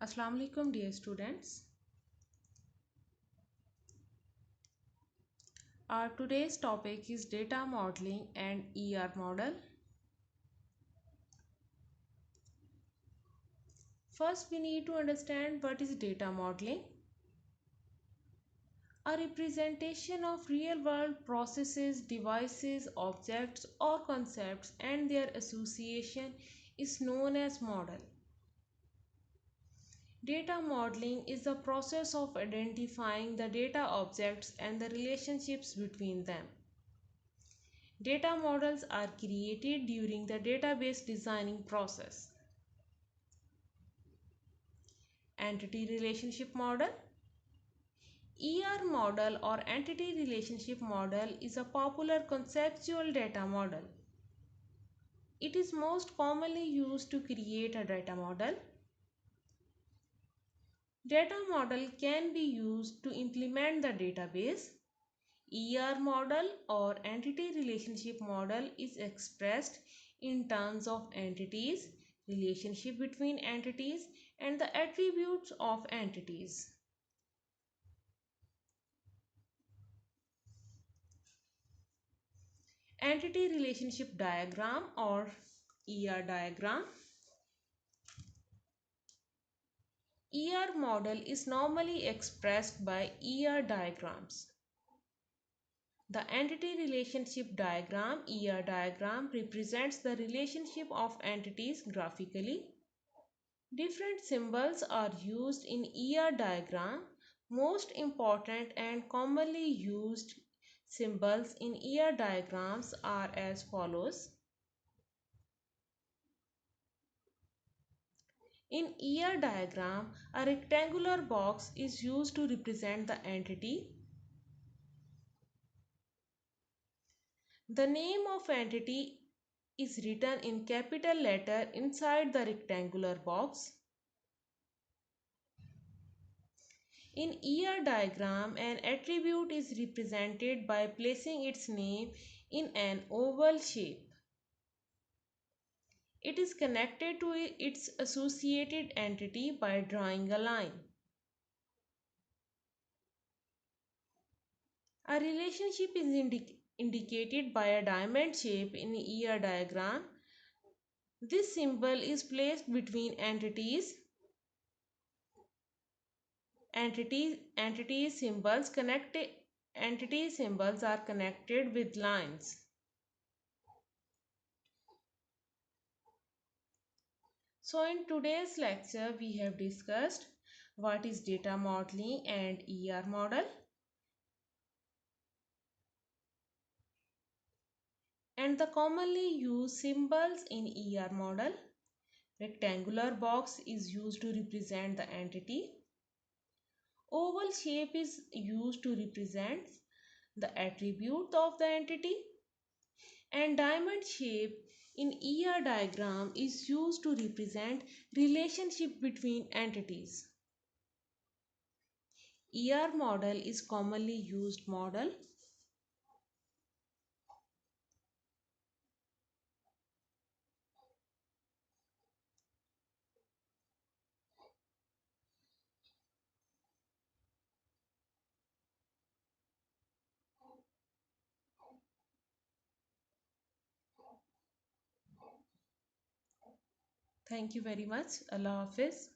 Assalamu alaikum dear students. Our today's topic is data modeling and ER model. First we need to understand what is data modeling. A representation of real world processes, devices, objects or concepts and their association is known as model. Data modeling is the process of identifying the data objects and the relationships between them. Data models are created during the database designing process. Entity relationship model. ER model or entity relationship model is a popular conceptual data model. It is most commonly used to create a data model. Data model can be used to implement the database. ER model or entity relationship model is expressed in terms of entities, relationship between entities, and the attributes of entities. Entity relationship diagram or ER diagram. ER model is normally expressed by ER diagrams. The entity relationship diagram, ER diagram, represents the relationship of entities graphically. Different symbols are used in ER diagram. Most important and commonly used symbols in ER diagrams are as follows. In ER diagram, a rectangular box is used to represent the entity. The name of entity is written in capital letter inside the rectangular box. In ER diagram, an attribute is represented by placing its name in an oval shape. It is connected to its associated entity by drawing a line. A relationship is indicated by a diamond shape in ER diagram. This symbol is placed between entities. Entity symbols are connected with lines. So in today's lecture we have discussed what is data modeling and ER model and the commonly used symbols in ER model. Rectangular box is used to represent the entity. Oval shape is used to represent the attribute of the entity, and diamond shape in ER diagram is used to represent relationship between entities. ER model is commonly used model. Thank you very much. Allah Hafiz.